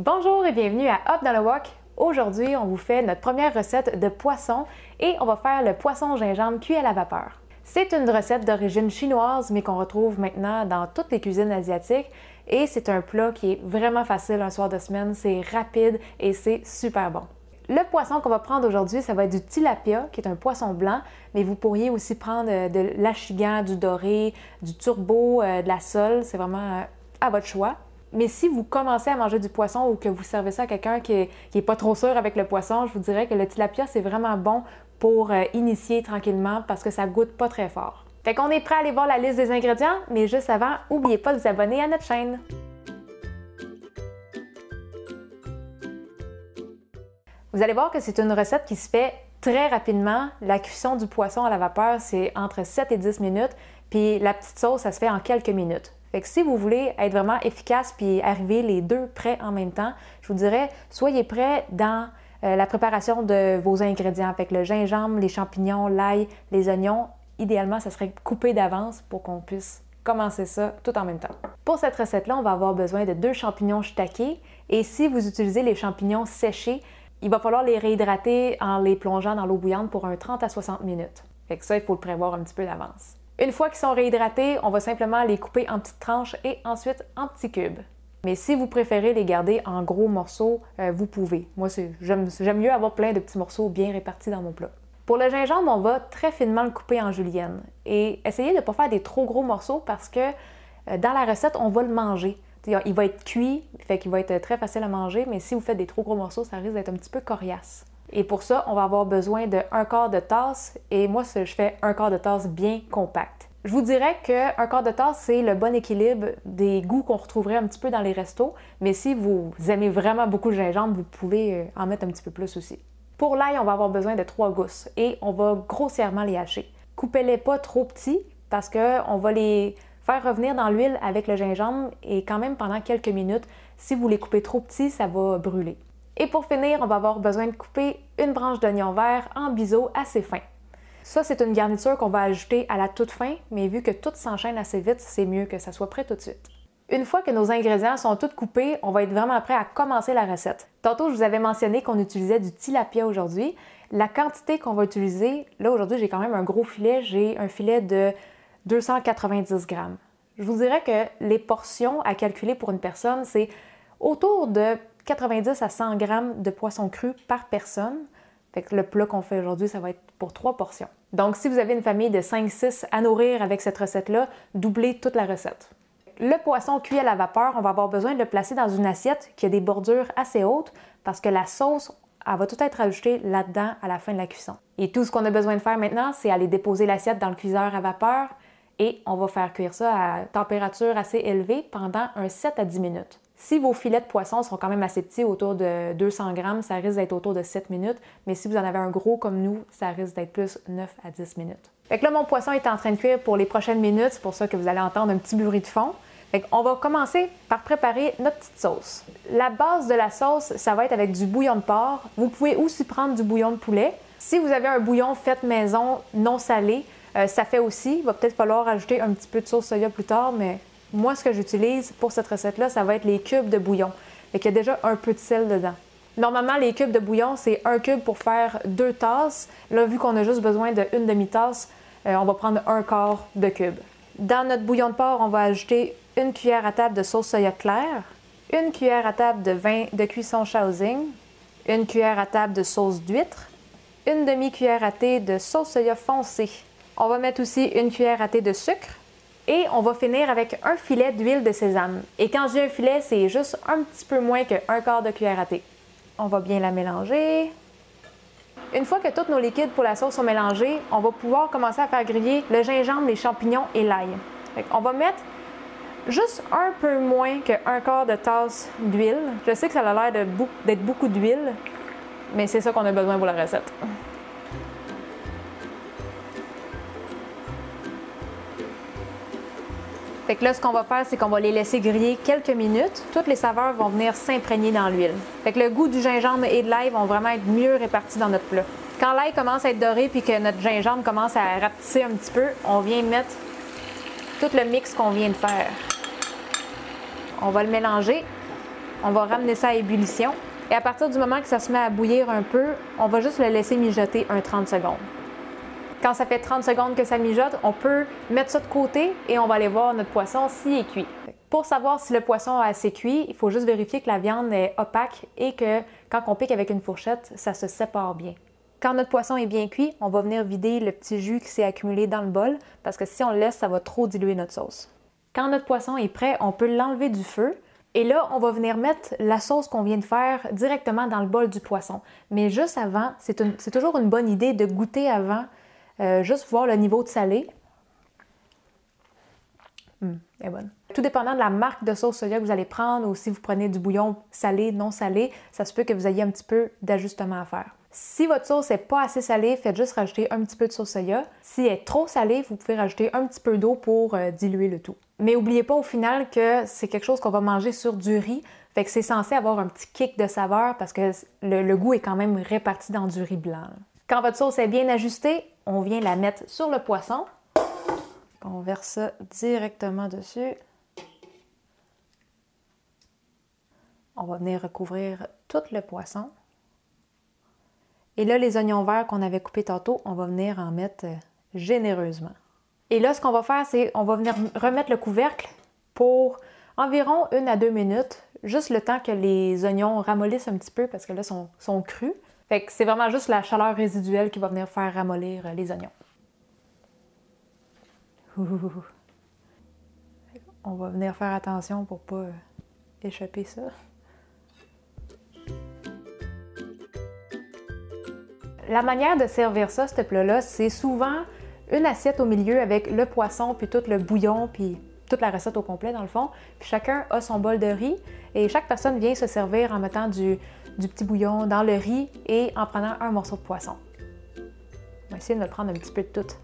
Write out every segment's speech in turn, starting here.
Bonjour et bienvenue à Hop dans le Wok. Aujourd'hui, on vous fait notre première recette de poisson et on va faire le poisson au gingembre cuit à la vapeur. C'est une recette d'origine chinoise mais qu'on retrouve maintenant dans toutes les cuisines asiatiques et c'est un plat qui est vraiment facile un soir de semaine, c'est rapide et c'est super bon. Le poisson qu'on va prendre aujourd'hui, ça va être du tilapia, qui est un poisson blanc, mais vous pourriez aussi prendre de l'achigan, du doré, du turbo, de la sole, c'est vraiment à votre choix. Mais si vous commencez à manger du poisson ou que vous servez ça à quelqu'un qui est pas trop sûr avec le poisson, je vous dirais que le tilapia, c'est vraiment bon pour initier tranquillement parce que ça goûte pas très fort. Fait qu'on est prêt à aller voir la liste des ingrédients, mais juste avant, n'oubliez pas de vous abonner à notre chaîne. Vous allez voir que c'est une recette qui se fait très rapidement. La cuisson du poisson à la vapeur, c'est entre 7 et 10 minutes, puis la petite sauce, ça se fait en quelques minutes. Fait que si vous voulez être vraiment efficace puis arriver les deux prêts en même temps, je vous dirais, soyez prêts dans la préparation de vos ingrédients. Fait que le gingembre, les champignons, l'ail, les oignons, idéalement, ça serait coupé d'avance pour qu'on puisse commencer ça tout en même temps. Pour cette recette-là, on va avoir besoin de 2 champignons shiitake et si vous utilisez les champignons séchés, il va falloir les réhydrater en les plongeant dans l'eau bouillante pour un 30 à 60 minutes. Fait que ça, il faut le prévoir un petit peu d'avance. Une fois qu'ils sont réhydratés, on va simplement les couper en petites tranches et ensuite en petits cubes. Mais si vous préférez les garder en gros morceaux, vous pouvez. Moi, j'aime mieux avoir plein de petits morceaux bien répartis dans mon plat. Pour le gingembre, on va très finement le couper en julienne. Et essayez de ne pas faire des trop gros morceaux parce que dans la recette, on va le manger. Il va être cuit, fait qu'il va être très facile à manger, mais si vous faites des trop gros morceaux, ça risque d'être un petit peu coriace. Et pour ça, on va avoir besoin de 1/4 de tasse, et moi, je fais 1/4 de tasse bien compact. Je vous dirais que 1/4 de tasse, c'est le bon équilibre des goûts qu'on retrouverait un petit peu dans les restos, mais si vous aimez vraiment beaucoup le gingembre, vous pouvez en mettre un petit peu plus aussi. Pour l'ail, on va avoir besoin de 3 gousses, et on va grossièrement les hacher. Coupez-les pas trop petits, parce qu'on va les faire revenir dans l'huile avec le gingembre et quand même pendant quelques minutes. Si vous les coupez trop petits, ça va brûler. Et pour finir, on va avoir besoin de couper une branche d'oignon vert en biseau assez fin. Ça, c'est une garniture qu'on va ajouter à la toute fin, mais vu que tout s'enchaîne assez vite, c'est mieux que ça soit prêt tout de suite. Une fois que nos ingrédients sont tous coupés, on va être vraiment prêt à commencer la recette. Tantôt, je vous avais mentionné qu'on utilisait du tilapia aujourd'hui. La quantité qu'on va utiliser, là aujourd'hui, j'ai quand même un gros filet. J'ai un filet de 290 grammes. Je vous dirais que les portions à calculer pour une personne, c'est autour de 90 à 100 grammes de poisson cru par personne. Fait que le plat qu'on fait aujourd'hui, ça va être pour 3 portions. Donc, si vous avez une famille de 5-6 à nourrir avec cette recette-là, doublez toute la recette. Le poisson cuit à la vapeur, on va avoir besoin de le placer dans une assiette qui a des bordures assez hautes parce que la sauce, elle va tout être ajoutée là-dedans à la fin de la cuisson. Et tout ce qu'on a besoin de faire maintenant, c'est aller déposer l'assiette dans le cuiseur à vapeur et on va faire cuire ça à température assez élevée pendant un 7 à 10 minutes. Si vos filets de poisson sont quand même assez petits, autour de 200 grammes, ça risque d'être autour de 7 minutes, mais si vous en avez un gros comme nous, ça risque d'être plus 9 à 10 minutes. Fait que là, mon poisson est en train de cuire pour les prochaines minutes, c'est pour ça que vous allez entendre un petit bruit de fond. Fait qu'on va commencer par préparer notre petite sauce. La base de la sauce, ça va être avec du bouillon de porc. Vous pouvez aussi prendre du bouillon de poulet. Si vous avez un bouillon fait maison, non salé, ça fait aussi. Il va peut-être falloir ajouter un petit peu de sauce soya plus tard, mais moi, ce que j'utilise pour cette recette-là, ça va être les cubes de bouillon. Fait qu'il y a déjà un peu de sel dedans. Normalement, les cubes de bouillon, c'est 1 cube pour faire 2 tasses. Là, vu qu'on a juste besoin d'une demi-tasse, on va prendre 1/4 de cube. Dans notre bouillon de porc, on va ajouter 1 cuillère à table de sauce soya claire, 1 cuillère à table de vin de cuisson Shaoxing, 1 cuillère à table de sauce d'huître, 1 demi-cuillère à thé de sauce soya foncée. On va mettre aussi 1 cuillère à thé de sucre et on va finir avec un filet d'huile de sésame. Et quand je dis un filet, c'est juste un petit peu moins que 1/4 de cuillère à thé. On va bien la mélanger. Une fois que tous nos liquides pour la sauce sont mélangés, on va pouvoir commencer à faire griller le gingembre, les champignons et l'ail. On va mettre juste un peu moins que 1/4 de tasse d'huile. Je sais que ça a l'air d'être beaucoup d'huile, mais c'est ça qu'on a besoin pour la recette. Fait que là, ce qu'on va faire, c'est qu'on va les laisser griller quelques minutes. Toutes les saveurs vont venir s'imprégner dans l'huile. Fait que le goût du gingembre et de l'ail vont vraiment être mieux répartis dans notre plat. Quand l'ail commence à être doré puis que notre gingembre commence à rapetisser un petit peu, on vient mettre tout le mix qu'on vient de faire. On va le mélanger On va ramener ça à ébullition. Et à partir du moment que ça se met à bouillir un peu, on va juste le laisser mijoter un 30 secondes. Quand ça fait 30 secondes que ça mijote, on peut mettre ça de côté et on va aller voir notre poisson s'il est cuit. Pour savoir si le poisson est assez cuit, il faut juste vérifier que la viande est opaque et que quand on pique avec une fourchette, ça se sépare bien. Quand notre poisson est bien cuit, on va venir vider le petit jus qui s'est accumulé dans le bol parce que si on le laisse, ça va trop diluer notre sauce. Quand notre poisson est prêt, on peut l'enlever du feu. Et là, on va venir mettre la sauce qu'on vient de faire directement dans le bol du poisson. Mais juste avant, c'est toujours une bonne idée de goûter avant, juste voir le niveau de salé. Elle est bonne. Tout dépendant de la marque de sauce soya que vous allez prendre ou si vous prenez du bouillon salé, non salé, ça se peut que vous ayez un petit peu d'ajustement à faire. Si votre sauce n'est pas assez salée, faites juste rajouter un petit peu de sauce soya. Si elle est trop salée, vous pouvez rajouter un petit peu d'eau pour diluer le tout. Mais n'oubliez pas au final que c'est quelque chose qu'on va manger sur du riz, fait que c'est censé avoir un petit kick de saveur parce que le goût est quand même réparti dans du riz blanc. Quand votre sauce est bien ajustée, on vient la mettre sur le poisson. On verse ça directement dessus. On va venir recouvrir tout le poisson. Et là, les oignons verts qu'on avait coupés tantôt, on va venir en mettre généreusement. Et là, ce qu'on va faire, c'est on va venir remettre le couvercle pour environ 1 à 2 minutes, juste le temps que les oignons ramollissent un petit peu parce que là, ils sont crus. Fait que c'est vraiment juste la chaleur résiduelle qui va venir faire ramollir les oignons. On va venir faire attention pour pas échapper ça. La manière de servir ça, ce plat-là, c'est souvent une assiette au milieu avec le poisson, puis tout le bouillon, puis toute la recette au complet dans le fond. Puis chacun a son bol de riz et chaque personne vient se servir en mettant du petit bouillon dans le riz et en prenant un morceau de poisson. On va essayer de le prendre un petit peu de tout.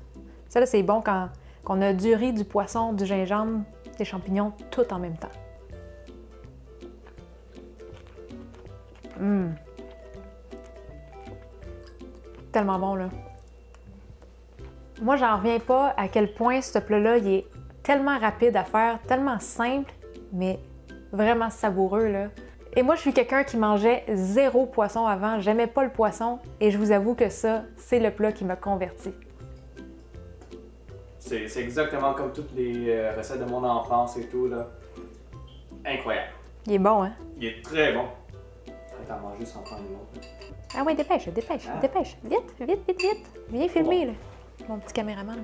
Ça là, c'est bon quand on a du riz, du poisson, du gingembre, des champignons, tout en même temps. Tellement bon, là. Moi, j'en reviens pas à quel point ce plat-là, il est tellement rapide à faire, tellement simple, mais vraiment savoureux, là. Et moi, je suis quelqu'un qui mangeait 0 poisson avant, j'aimais pas le poisson, et je vous avoue que ça, c'est le plat qui m'a converti. C'est exactement comme toutes les recettes de mon enfance et tout, là. Incroyable. Il est bon, hein? Il est très bon. Prêt à manger sans prendre une autre. Ah oui, dépêche. Vite. Viens filmer, là, mon petit caméraman.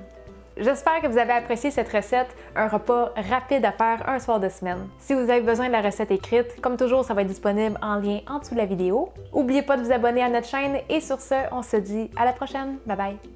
J'espère que vous avez apprécié cette recette, un repas rapide à faire un soir de semaine. Si vous avez besoin de la recette écrite, comme toujours, ça va être disponible en lien en dessous de la vidéo. N'oubliez pas de vous abonner à notre chaîne et sur ce, on se dit à la prochaine. Bye bye!